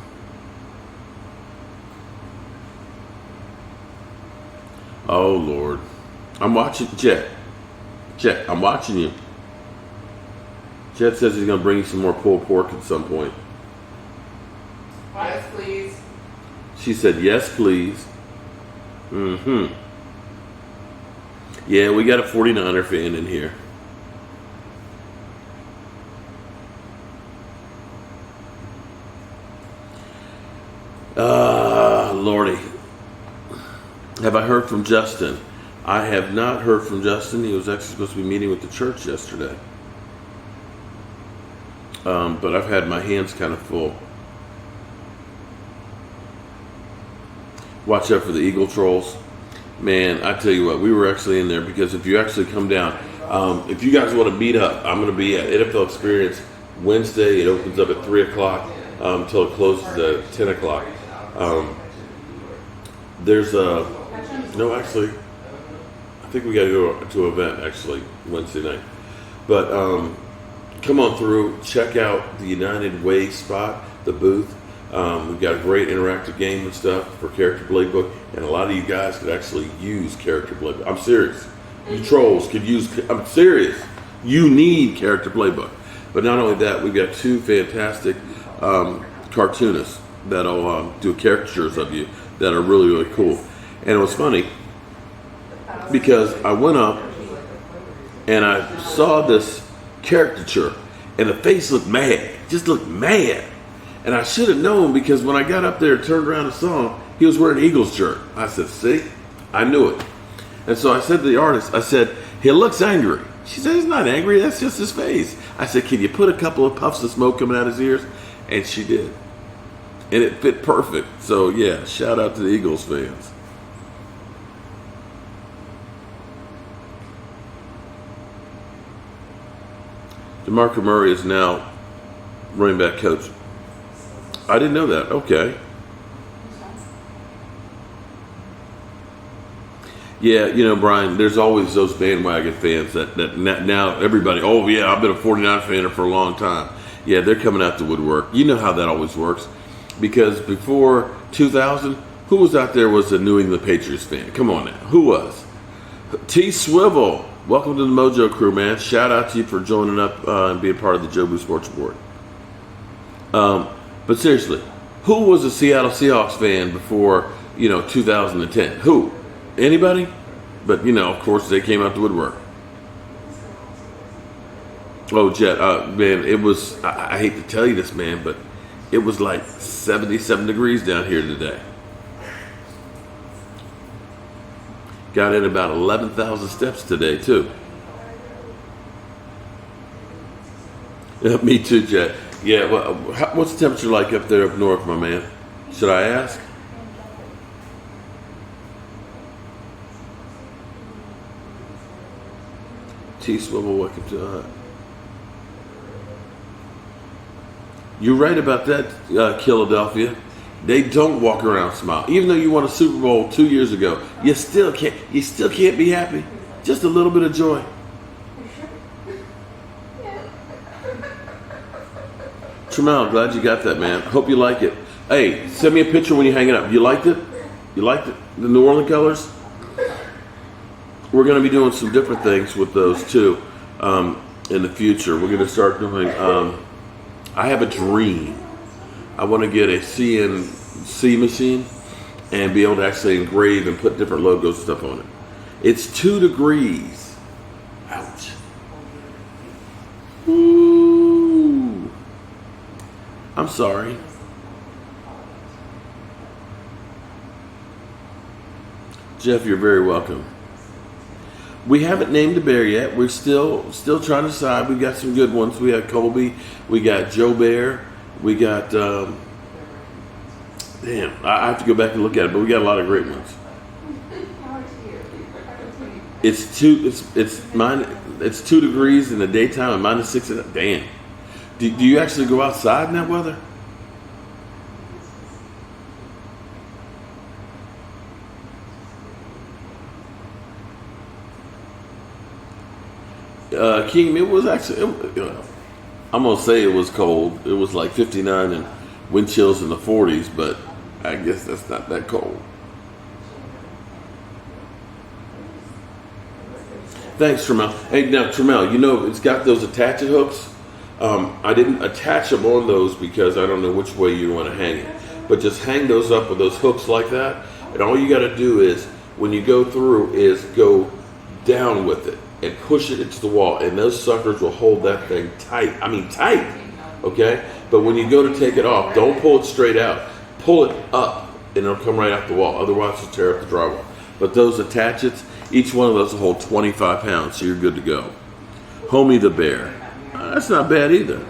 Oh, Lord. I'm watching. Jet, I'm watching you. Jet says he's going to bring you some more pulled pork at some point. Yes, please. She said, yes, please. Mm-hmm. Yeah, we got a 49er fan in here. Lordy. Have I heard from Justin? I have not heard from Justin. He was actually supposed to be meeting with the church yesterday. But I've had my hands kind of full. Watch out for the Eagle Trolls. Man, I tell you what, we were actually in there because if you actually come down, if you guys want to meet up, I'm going to be at NFL Experience Wednesday. It opens up at 3 o'clock until it closes at 10 o'clock. There's a... No, actually, I think we got to go to an event, actually, Wednesday night. But come on through, check out the United Way spot, the booth. We've got a great interactive game and stuff for Character Playbook, and a lot of you guys could actually use Character Playbook. I'm serious. You trolls could use, I'm serious. You need Character Playbook. But not only that, we've got two fantastic cartoonists that'll do caricatures of you that are really, really cool. And it was funny because I went up and I saw this caricature and the face looked mad, just looked mad. And I should have known because when I got up there and turned around and saw him, he was wearing an Eagles shirt. I said, see, I knew it. And so I said to the artist, I said, he looks angry. She said, he's not angry, that's just his face. I said, can you put a couple of puffs of smoke coming out his ears? And she did. And it fit perfect. So yeah, shout out to the Eagles fans. DeMarco Murray is now running back coach. I didn't know that. Okay. Yeah, you know, Brian, there's always those bandwagon fans that now everybody, oh, yeah, I've been a 49 fan for a long time. Yeah, they're coming out the woodwork. You know how that always works. Because before 2000, who was out there was a New England Patriots fan? Come on now. Who was? T. Swivel. Welcome to the Mojo crew, man. Shout out to you for joining up and being part of the Jobu Sports Board. But seriously, who was a Seattle Seahawks fan before, 2010? Who? Anybody? But, of course, they came out the woodwork. Oh, Jet, man, it was, I hate to tell you this, man, but it was like 77 degrees down here today. Got in about 11,000 steps today, too. Yeah, me too, Jet. Yeah, well, what's the temperature like up there up north, my man? Should I ask? T. Swivel, welcome to You're right about that, Philadelphia. They don't walk around smile. Even though you won a Super Bowl 2 years ago, you still can't be happy. Just a little bit of joy. Tramal, glad you got that, man. Hope you like it. Hey, send me a picture when you hang it up. You liked it? You liked it? The New Orleans colors? We're going to be doing some different things with those too in the future. We're going to start doing, I have a dream. I want to get a CNC machine and be able to actually engrave and put different logos and stuff on it. It's 2 degrees. Ouch. Ooh. I'm sorry. Jeff, you're very welcome. We haven't named a bear yet. We're still trying to decide. We got some good ones. We got Colby. We got Joe Bear. We got damn. I have to go back and look at it, but we got a lot of great ones. It's 2 degrees in the daytime and -6 in the damn. Do you actually go outside in that weather? King, it was actually, I'm going to say it was cold. It was like 59 and wind chills in the 40s, but I guess that's not that cold. Thanks, Tremel. Hey, now, Tremel, it's got those attaching hooks. I didn't attach them on those because I don't know which way you want to hang it. But just hang those up with those hooks like that. And all you got to do is, when you go through, is go down with it and push it into the wall, and those suckers will hold that thing tight. I mean tight, okay? But when you go to take it off, don't pull it straight out. Pull it up, and it'll come right out the wall. Otherwise, it'll tear up the drywall. But those attachments, each one of those will hold 25 pounds, so you're good to go. Homie the Bear. That's not bad either.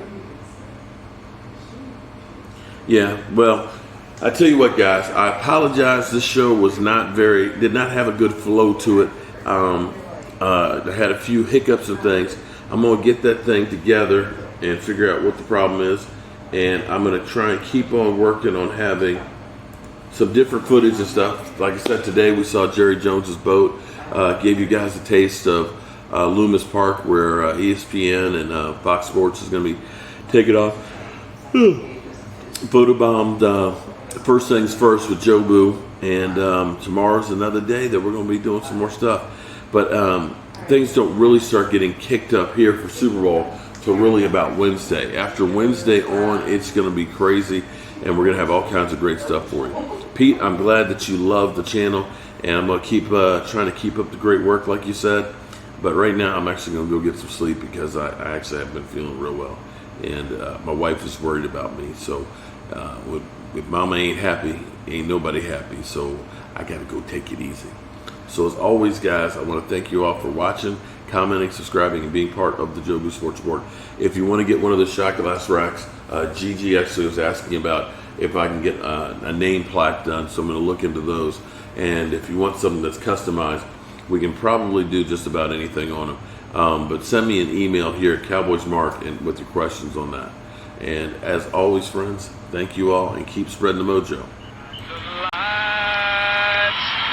Yeah, well, I tell you what, guys. I apologize. This show did not have a good flow to it. I had a few hiccups and things. I'm going to get that thing together and figure out what the problem is. And I'm going to try and keep on working on having some different footage and stuff. Like I said, today we saw Jerry Jones's boat. Gave you guys a taste of Loomis Park, where ESPN and Fox Sports is going to be taking off. Photobombed First Things First with Jobu. And tomorrow's another day that we're going to be doing some more stuff. But things don't really start getting kicked up here for Super Bowl till really about Wednesday. After Wednesday on, it's going to be crazy, and we're going to have all kinds of great stuff for you. Pete, I'm glad that you love the channel, and I'm going to keep trying to keep up the great work like you said. But right now, I'm actually going to go get some sleep because I actually haven't been feeling real well. And my wife is worried about me. So if mama ain't happy, ain't nobody happy. So I got to go take it easy. So as always, guys, I want to thank you all for watching, commenting, subscribing, and being part of the Jobu Sports Board. If you want to get one of the shot glass racks, Gigi actually was asking about if I can get a name plaque done, so I'm going to look into those. And if you want something that's customized, we can probably do just about anything on them. But send me an email here at Cowboys Mark and with your questions on that. And as always, friends, thank you all and keep spreading the mojo.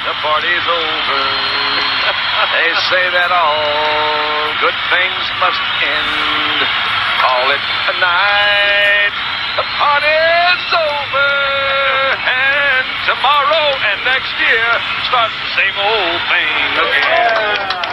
The party's over. They say that all good things must end. Call it a night. The party's over. And tomorrow and next year starts the same old thing again.